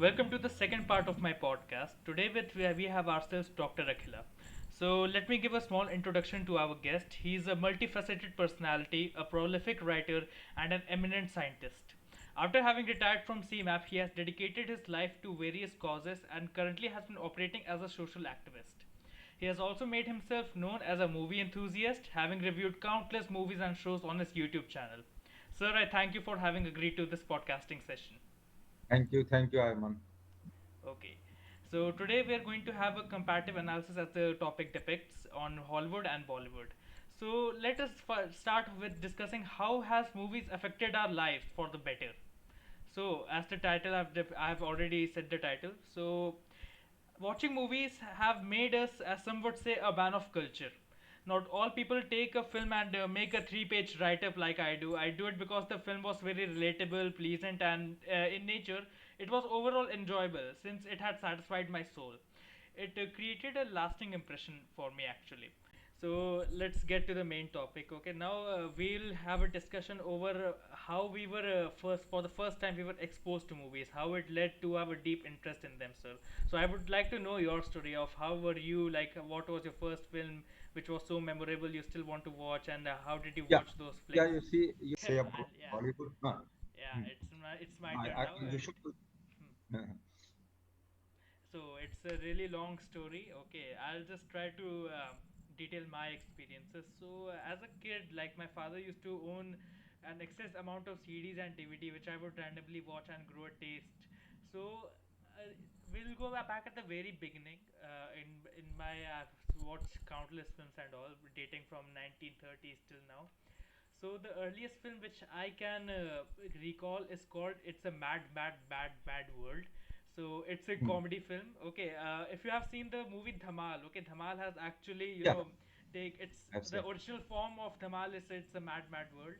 Welcome to the second part of my podcast. Today we have ourselves Dr. Akhila. So let me give a small introduction to our guest. He is a multifaceted personality, a prolific writer, and an eminent scientist. After having retired from CMAP, he has dedicated his life to various causes and currently has been operating as a social activist. He has also made himself known as a movie enthusiast, having reviewed countless movies and shows on his YouTube channel. Sir, I thank you for having agreed to this podcasting session. Thank you, Ayman. Okay. So today we are going to have a comparative analysis as the topic depicts on Hollywood and Bollywood. So let us start with discussing how has movies affected our lives for the better. So as the title I've already said the title. So watching movies have made us, as some would say, a man of culture. Not all people take a film and make a three-page write-up like I do. I do it because the film was very relatable, pleasant, and in nature, it was overall enjoyable since it had satisfied my soul. It created a lasting impression for me actually. So let's get to the main topic. Okay, now we'll have a discussion over how we were for the first time we were exposed to movies, how it led to our deep interest in them, sir. So I would like to know your story of how were you like, what was your first film which was so memorable you still want to watch, and how did you Yeah, watch those yeah. flicks? You say about Yeah, Bollywood. Huh? yeah, Hmm. it's my turn now. You should. Hmm. Uh, So it's a really long story. Okay, I'll just try to detail my experiences. So as a kid, like my father used to own an excess amount of CDs and DVD, which I would randomly watch and grow a taste. So we'll go back at the very beginning. In my I've watched countless films and all, dating from 1930s till now. So the earliest film which I can recall is called "It's a Mad, Mad, Bad, Bad World." So it's a hmm. comedy film. Okay, if you have seen the movie Dhamal, okay, Dhamal has actually Yeah, take it's I've the seen. original form of Dhamal is "It's a Mad, Mad World."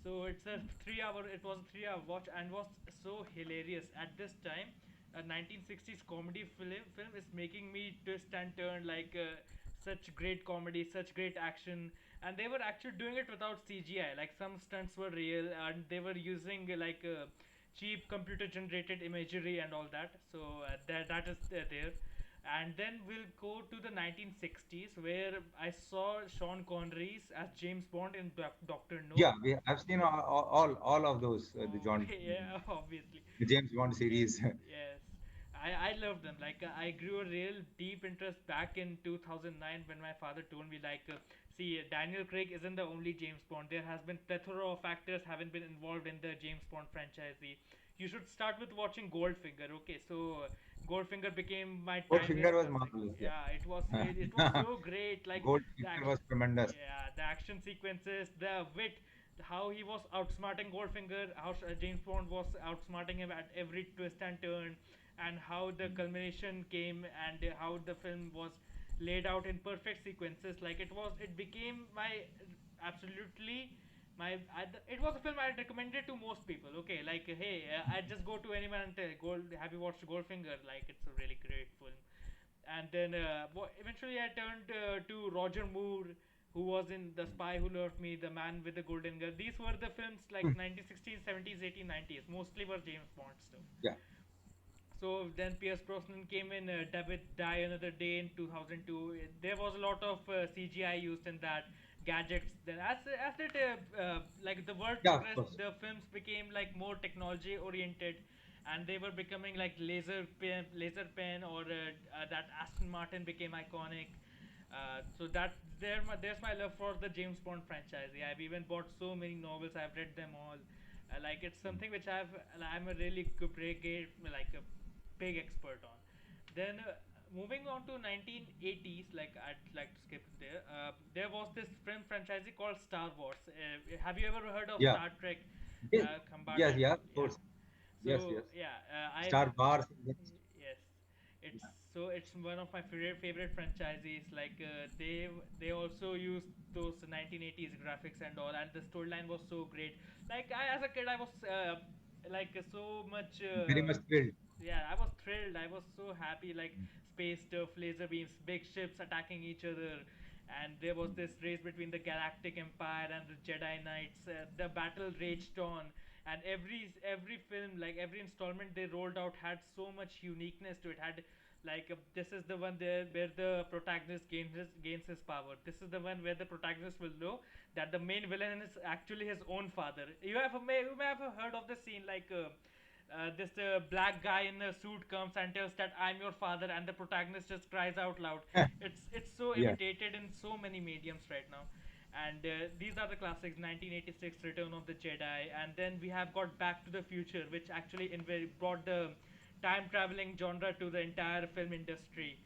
So it's a 3 hour. It was a 3 hour watch and was so hilarious at this time. A 1960s comedy film is making me twist and turn like such great comedy, such great action, and they were actually doing it without CGI. Like some stunts were real, and they were using cheap computer generated imagery and all that. So that is there. And then we'll go to the 1960s where I saw Sean Connery as James Bond in Doctor No. Yeah, I've seen all of those. Oh yeah, obviously. The James Bond Yes, series. yes. I love them. Like I grew a real deep interest back in 2009 when my father told me like, see, Daniel Craig isn't the only James Bond. There has been plethora of actors haven't been involved in the James Bond franchise. You should start with watching Goldfinger. Okay, so Goldfinger became my timeless Goldfinger was classic. marvelous. Yeah, it was Yeah, so great. Like the Goldfinger action, was tremendous. yeah, the action sequences, the wit, how he was outsmarting Goldfinger, how James Bond was outsmarting him at every twist and turn, and how the culmination came, and how the film was laid out in perfect sequences. Like it became my absolutely my. It was a film I'd recommended to most people. Okay, like hey, I'd just go to anyone and tell, Gold, have you watched Goldfinger? Like it's a really great film. And then eventually I turned to Roger Moore, who was in The Spy Who Loved Me, The Man with the Golden Gun. These were the films like Hmm. 1960s, 70s, 80s, 90s. Mostly were James Bond stuff. Yeah, So then Pierce Brosnan came in, David Die Another Day in 2002. There was a lot of CGI used in that, gadgets. Then as it like the world yeah, of progressed, course. the films became like more technology oriented, and they were becoming like laser pen, or that Aston Martin became iconic. So there's my love for the James Bond franchise. Yeah, I've even bought so many novels. I've read them all. Like it's something which I'm a really like a big expert on. Then moving on to 1980s, like I'd like to skip there. There was this film franchise called Star Wars. Have you ever heard of Yeah, Star Trek, yes, Combat yes, and yeah, all? of Yeah. course. Yes, So yes. yeah, I've Star Wars. Yes. yes, it's one of my favorite franchises. Like they also used those 1980s graphics and all, and the storyline was so great. Like as a kid, I was like so much. Very much thrilled. Yeah, I was thrilled. I was so happy. Like space stuff, laser beams, big ships attacking each other, and there was this race between the Galactic Empire and the Jedi Knights. The battle raged on, and every film, like every installment they rolled out, had so much uniqueness to it. Had like this is the one there where the protagonist gains his power. This is the one where the protagonist will know that the main villain is actually his own father. You may have heard of the scene like. This black guy in a suit comes and tells that I'm your father, and the protagonist just cries out loud. It's so Yeah. imitated in so many mediums right now, and these are the classics: 1986, Return of the Jedi, and then we have got Back to the Future, which actually brought the time traveling genre to the entire film industry.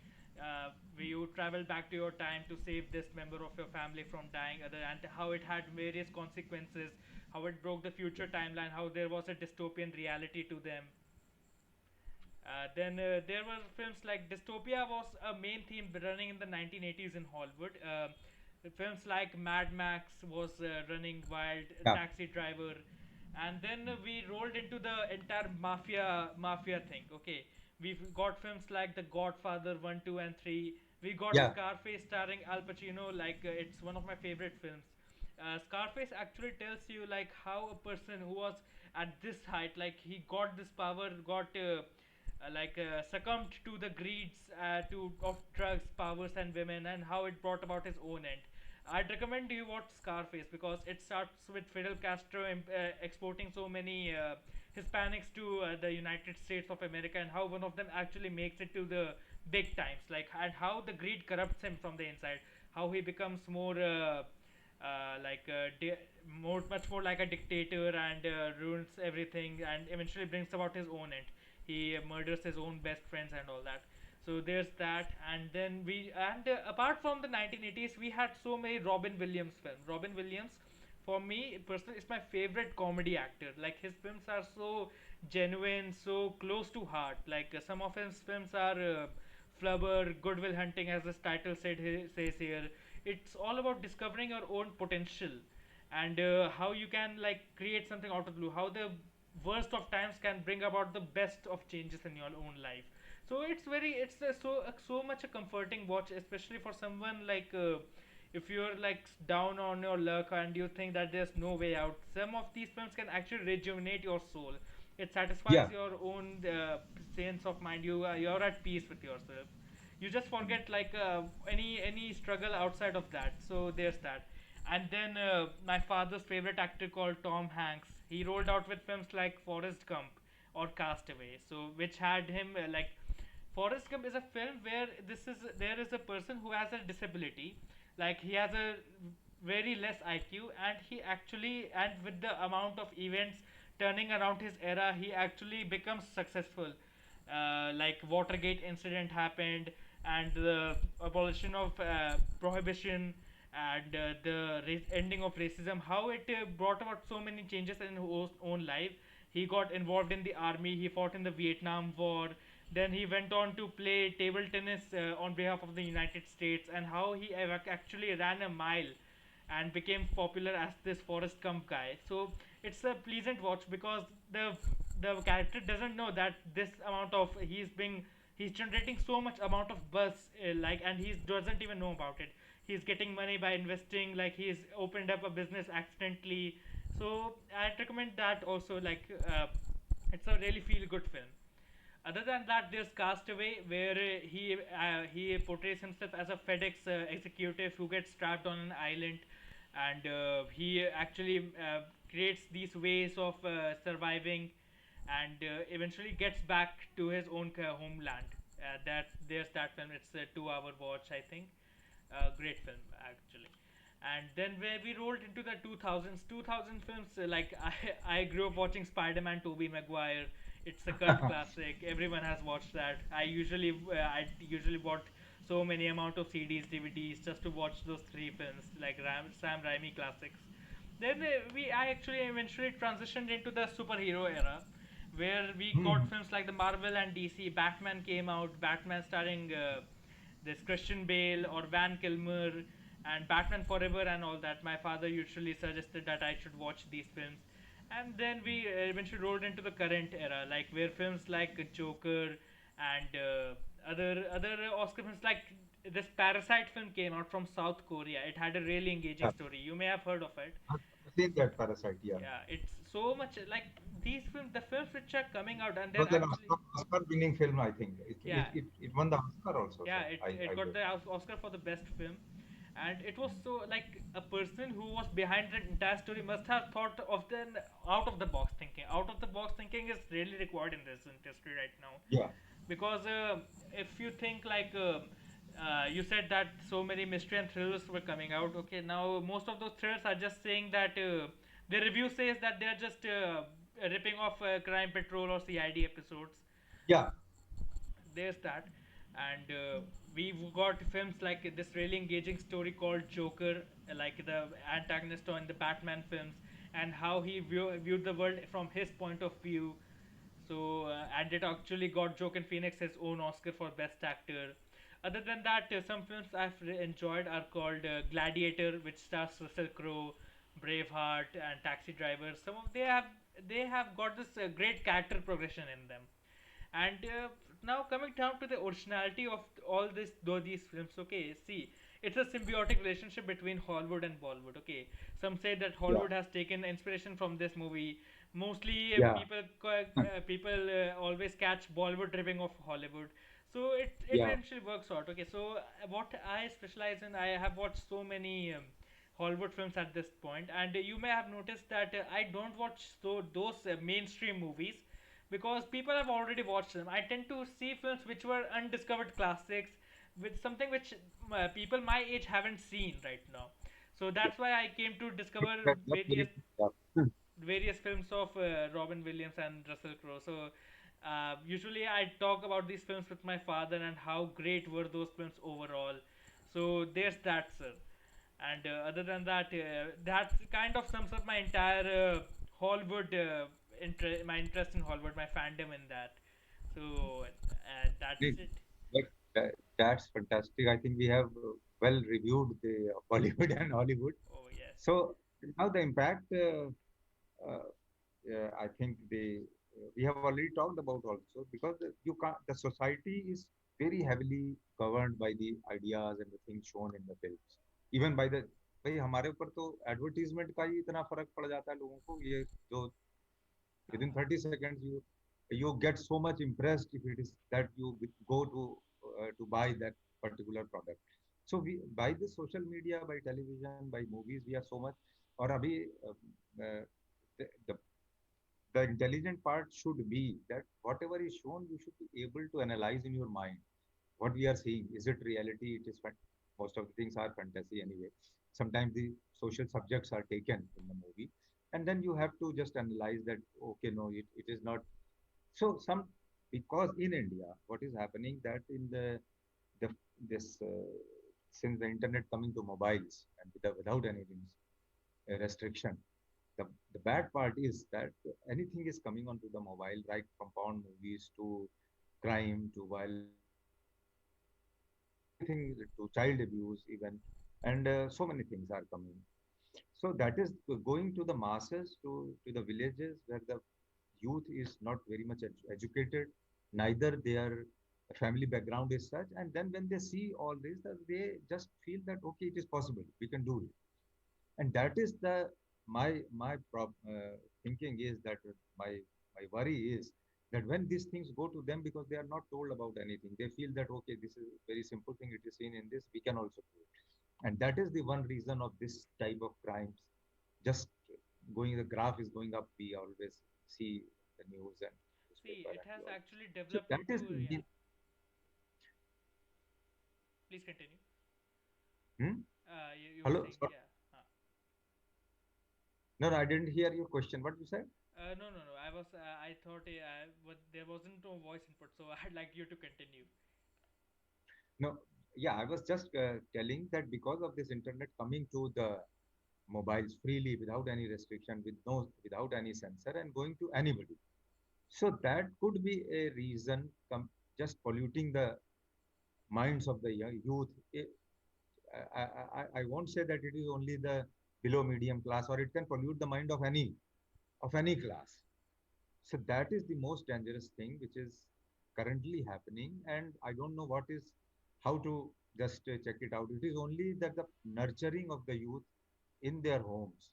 Where you travel back to your time to save this member of your family from dying, and how it had various consequences, how it broke the future timeline, how there was a dystopian reality to them. Then there were films like Dystopia was a main theme running in the 1980s in Hollywood. Films like Mad Max was running wild, Yeah. Taxi Driver, and then we rolled into the entire mafia thing. Okay, we've got films like The Godfather 1, 2, and 3. We got Yeah. Scarface starring Al Pacino. Like it's one of my favorite films. Scarface actually tells you like how a person who was at this height, like he got this power, got succumbed to the greeds to of drugs, powers, and women, and how it brought about his own end. I'd recommend you watch Scarface because it starts with Fidel Castro exporting so many Hispanics to the United States of America, and how one of them actually makes it to the big times, like and how the greed corrupts him from the inside, how he becomes more. Much more like a dictator and ruins everything and eventually brings about his own end. He murders his own best friends and all that. So there's that, and then apart from the 1980s, we had so many Robin Williams films. Robin Williams, for me personally, is my favorite comedy actor. Like his films are so genuine, so close to heart. Like some of his films are Flubber, Good Will Hunting, as the title says here. It's all about discovering your own potential and how you can like create something out of blue. How the worst of times can bring about the best of changes in your own life. So it's so much a comforting watch, especially for someone like if you're like down on your luck and you think that there's no way out. Some of these films can actually rejuvenate your soul. It satisfies Yeah. your own sense of mind. You're at peace with yourself. You just forget like any struggle outside of that. So there's that. And then my father's favorite actor called Tom Hanks, he rolled out with films like Forrest Gump or Castaway, so which had him like Forrest Gump is a film where there is a person who has a disability, like he has a very less IQ, and he actually, and with the amount of events turning around his era, he actually becomes successful. Like Watergate incident happened, and the abolition of prohibition, and the ending of racism. How it brought about so many changes in his own life. He got involved in the army. He fought in the Vietnam War. Then he went on to play table tennis on behalf of the United States, and how he actually ran a mile and became popular as this Forrest Gump guy. So it's a pleasant watch because the character doesn't know that this amount of he's generating so much amount of buzz and he doesn't even know about it. He's getting money by investing, like he's opened up a business accidentally. So I'd recommend that also. It's a really feel good film. Other than that, there's Castaway, where he portrays himself as a FedEx executive who gets trapped on an island, and he actually creates these ways of surviving, and eventually gets back to his own homeland. That there's that film. It's a 2 hour watch, I think. Great film actually. And then where we rolled into the 2000 films, I grew up watching Spider-Man, Tobey Maguire. It's a cult classic. Everyone has watched that. I usually bought so many amount of CDs, DVDs just to watch those three films, like Sam Raimi classics. Then I actually eventually transitioned into the superhero era, where we got Mhm. films like the Marvel and DC. Batman came out. Batman starring this Christian Bale or Van Kilmer, and Batman Forever and all that. My father usually suggested that I should watch these films, and then we eventually rolled into the current era, like where films like Joker and other Oscar films like this Parasite film came out from South Korea. It had a really engaging Yeah. story. You may have heard of it. seen that Parasite. Yeah, Yeah, it's so much like these films, the films which are coming out, and it they're was an actually, Oscar-winning film. I think yeah, it won the Oscar also, yeah, sir. it I got guess. the Oscar for the best film, and it was Mm. so like a person who was behind the entire story must have thought of the out of the box thinking. Out of the box thinking is really required in this industry right now, Yeah, because if you think like. You said that so many mystery and thrillers were coming out. Okay, now most of those thrillers are just saying that the review says that they are just ripping off Crime Patrol or CID episodes. yeah, There's that, and we've got films like this really engaging story called Joker, like the antagonist on the Batman films, and how he viewed the world from his point of view. So and it actually got Joaquin Phoenix his own Oscar for best actor. Other than that, some films I've enjoyed are called Gladiator, which stars Russell Crowe, Braveheart, and Taxi Driver. Some of they have got this great character progression in them. And now coming down to the originality of all this, though these films, okay, see, it's a symbiotic relationship between Hollywood and Bollywood. Okay, some say that yeah, Hollywood has taken inspiration from this movie. Mostly, yeah, people always catch Bollywood ripping off Hollywood. So it yeah. eventually works out. Okay, so what I specialize in, I have watched so many. Hollywood films at this point, and you may have noticed that I don't watch those mainstream movies because people have already watched them. I tend to see films which were undiscovered classics with something which people my age haven't seen right now. So Yeah. that's why I came to discover That's very various true. Yeah. films of Robin Williams and Russell Crowe. So usually I talk about these films with my father and how great were those films overall. So there's that, sir. And other than that, that kind of sums up my entire Hollywood, my interest in Hollywood, my fandom in that. So that's Great. it. Like that's fantastic. I think we have well reviewed the Bollywood and Hollywood. Oh yes. So now the impact. Uh, I think we have already talked about also because you can't, the society is very heavily governed by the ideas and the things shown in the films. Even by the भाई हमारे ऊपर तो advertisement का ही इतना फर्क पड़ जाता है लोगों को ये जो within 30 seconds you get so much impressed if it is that you go to buy that particular product. So we by the social media, by television, by movies, we are so much. और अभी uh, the the intelligent part should be that whatever is shown, you should be able to analyze in your mind what we are seeing. Is it reality? It is most of the things are fantasy anyway. Sometimes the social subjects are taken in the movie, and then you have to just analyze that. Okay, no, it is not. So some because in India, what is happening that in the this since the internet coming to mobiles and without any restriction, the bad part is that anything is coming onto the mobile, right from porn movies to crime to violence to anything to child abuse even, and so many things are coming. So that is going to the masses, to the villages where the youth is not very much educated, neither their family background is such, and then when they see all this, they just feel that okay, it is possible, we can do it. And that is the my thinking is that my worry is that when these things go to them, because they are not told about anything, they feel that okay, this is a very simple thing, it is seen in this, we can also do it. And that is the one reason of this type of crimes just going, the graph is going up, we always see the news and See, newspaper it and has we all. actually So developed that is into, yeah. Please continue. hmm? You were Hello, saying, sorry. yeah. No, no, I didn't hear your question, what you said. No, no, no. I thought but there wasn't no voice input, so I'd like you to continue. No, yeah, I was just telling that because of this internet coming to the mobiles freely without any restriction, without any censor, and going to anybody. So that could be a reason, just polluting the minds of the youth. I won't say that it is only the below medium class, or it can pollute the mind of any class. So that is the most dangerous thing which is currently happening, and I don't know what is how to just check it out. It is only that the nurturing of the youth in their homes,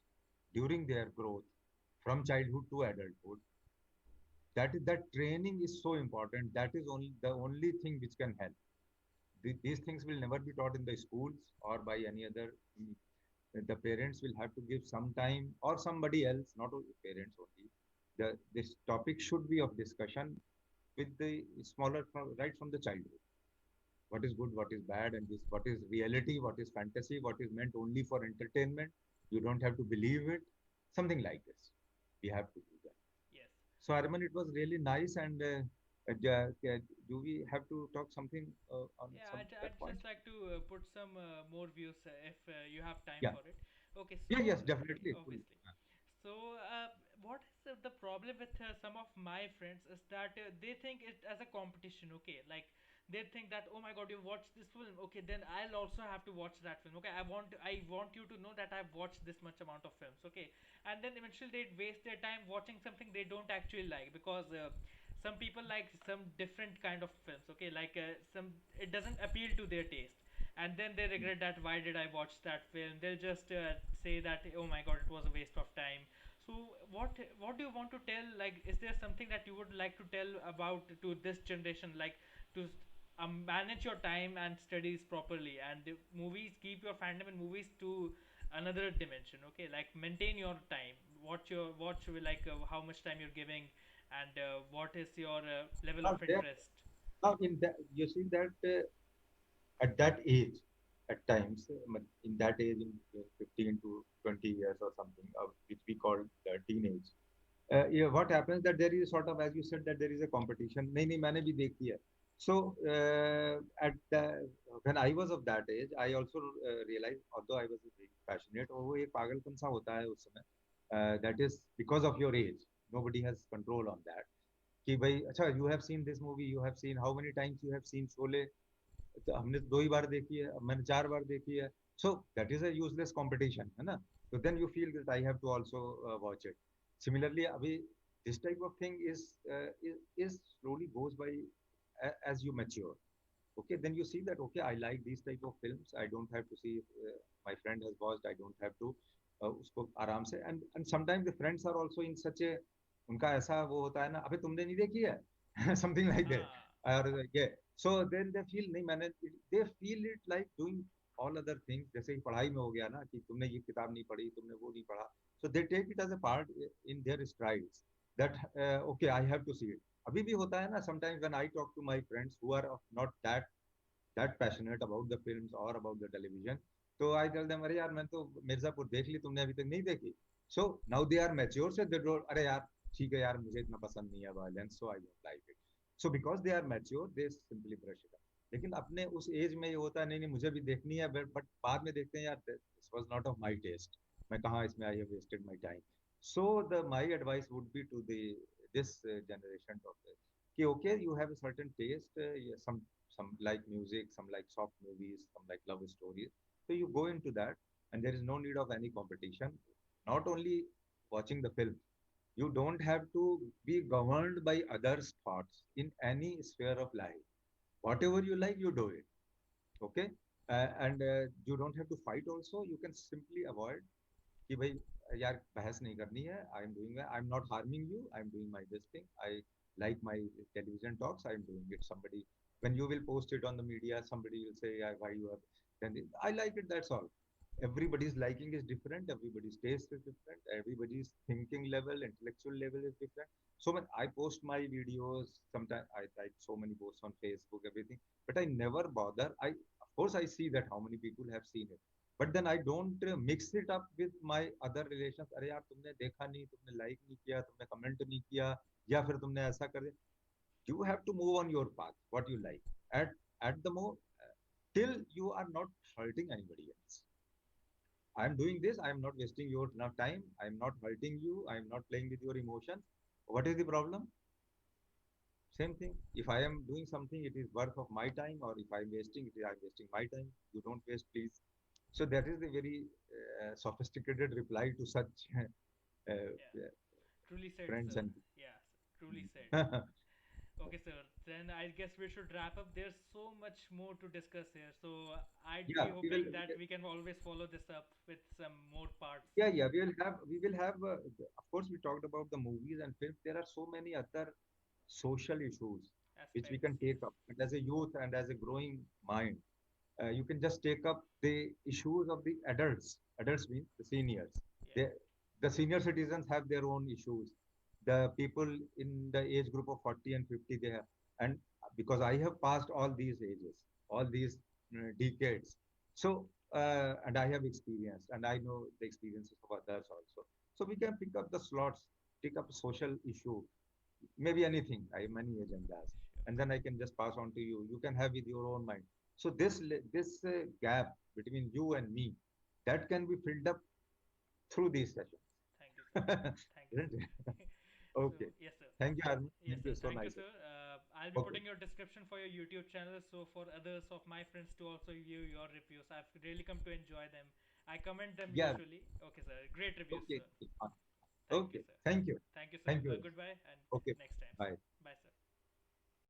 during their growth from childhood to adulthood. That training is so important. That is only the only thing which can help. These things will never be taught in the schools or by any other. The parents will have to give some time, or somebody else, not only parents only. This topic should be of discussion with the smaller right from the childhood. What is good, what is bad, and this what is reality, what is fantasy, what is meant only for entertainment. You don't have to believe it. Something like this. We have to do that. Yes. So Arman, it was really nice. And do we have to talk something on Yeah, some I'd that point? just like to put some more views if you have time Yeah. for it. Okay, Yeah. so Yes. Definitely. Full. obviously. So, what is the problem with some of my friends is that they think it as a competition. Okay, like they think that, oh my God, you watched this film. Okay, then I'll also have to watch that film. Okay, I want you to know that I've watched this much amount of films. Okay, and then eventually they waste their time watching something they don't actually like because some people like some different kind of films. Okay, like some it doesn't appeal to their taste, and then they regret that why did I watch that film. They'll just say that, oh my God, it was a waste of time. So what do you want to tell, like, is there something that you would like to tell about to this generation, like to manage your time and studies properly, and the movies, keep your fandom in movies to another dimension. Okay, like maintain your time, watch like how much time you're giving, and what is your level Now, of interest. now in that you see that at that age, at times, in that age, in 15 to 20 years or something, which we call teenage. Yeah, what happens that there is sort of, as you said, that there is a competition. नहीं नहीं मैंने भी देखी है. So at when I was of that age, I also realized, although I was very passionate, और वो एक पागलपन सा होता है उस समय. That is because of your age. Nobody has control on that. कि भाई अच्छा, you have seen this movie, you have seen how many times you have seen Sholay. तो हमने तो 2 ही बार देखी है, अब मैंने 4 बार देखी है. So that is a useless competition, है ना? So then you feel that I have to also watch it. Similarly, अभी this type of thing is slowly goes by as you mature. Okay, then you see that okay, I like these type of films. I don't have to see if my friend has watched. I don't have to उसको आराम से. And sometimes the friends are also in such a, उनका ऐसा वो होता है ना, अबे तुमने नहीं देखी है something like that. हाँ. और yeah, so then they feel नहीं मैंने, they feel it like doing all other things. जैसे कि पढ़ाई में हो गया ना कि तुमने ये किताब नहीं पढ़ी, तुमने वो नहीं पढ़ा. So they take it as a part in their strides that okay, I have to see it. अभी भी होता है ना, sometimes when I talk to my friends who are not that passionate about the films or about the television. So I tell them, अरे यार मैं तो मिर्जापुर देख ली, तुमने अभी तक नहीं देखी. So now they are mature, so they don't, अरे यार ठीक है यार, मुझे इतना पसंद नहीं है violence, so I don't like it. So because they are mature, they simply brush it up. लेकिन अपने उस एज में ये होता है, नहीं नहीं मुझे भी देखनी है, बट बाद में देखते हैं यार, this was not of my taste. मैं कहाँ इसमें I have wasted my time. So the my advice would be to the this generation of कि okay, you have a certain taste, yeah, some like music, some like soft movies, some like love stories. So you go into that, and there is no need of any competition. Not only watching the film, you don't have to be governed by others' thoughts in any sphere of life. Whatever you like, you do it. Okay, and you don't have to fight. Also, you can simply avoid. कि भाई यार बहस नहीं करनी है. I am not harming you. I am doing my this thing. I like my television talks. I'm doing it. Somebody, when you will post it on the media, somebody will say, yeah, why you are. Then I like it. That's all. Everybody's liking is different. Everybody's taste is different. Everybody's thinking level, intellectual level is different. So when I post my videos, sometimes I write so many posts on Facebook, everything, but I never bother. Of course, I see that how many people have seen it, but then I don't mix it up with my other relations. अरे यार तुमने देखा नहीं, तुमने like नहीं किया, तुमने comment नहीं किया, या फिर तुमने ऐसा कर दिया. You have to move on your path, what you like. At the more till you are not hurting anybody else. I am doing this. I am not wasting your enough time. I am not hurting you. I am not playing with your emotions. What is the problem? Same thing. If I am doing something, it is worth of my time, or if I am wasting it, I am wasting my time. You don't waste, please. So that is the very sophisticated reply to such Yeah, truly said, friends sir. and. Yeah, truly said. Okay, sir. Then I guess we should wrap up. There's so much more to discuss here. So I'd be Yeah, hoping that we can always follow this up with some more parts. yeah. We will have. Of course, we talked about the movies and films. There are so many other social issues which we Aspects, can yes. take up. And as a youth and as a growing mind, you can just take up the issues of the adults. Adults mean the seniors. Yeah. They, the senior citizens have their own issues. The people in the age group of 40 and 50, they have, and because I have passed all these ages, all these decades, so and I have experienced, and I know the experiences of others also. So we can pick up the slots, pick up social issue, maybe anything. I have many agendas, Sure. and then I can just pass on to you. You can have with your own mind. So this gap between you and me, that can be filled up through these sessions, Thank you, sir. Thank you, isn't it? sir. So, Okay. yes, sir. Thank you, Armin. Yes, Thank sir. you. So Thank you, nice. sir. I'll be Okay. putting your description for your YouTube channel, so for others of my friends to also view your reviews. I've really come to enjoy them. I comment them Yeah. usually. Okay, sir. Great reviews, Okay. sir. Okay. Thank you, Okay. sir. Thank you. Thank you, sir. Thank you. Goodbye and Okay. next time, sir. Bye.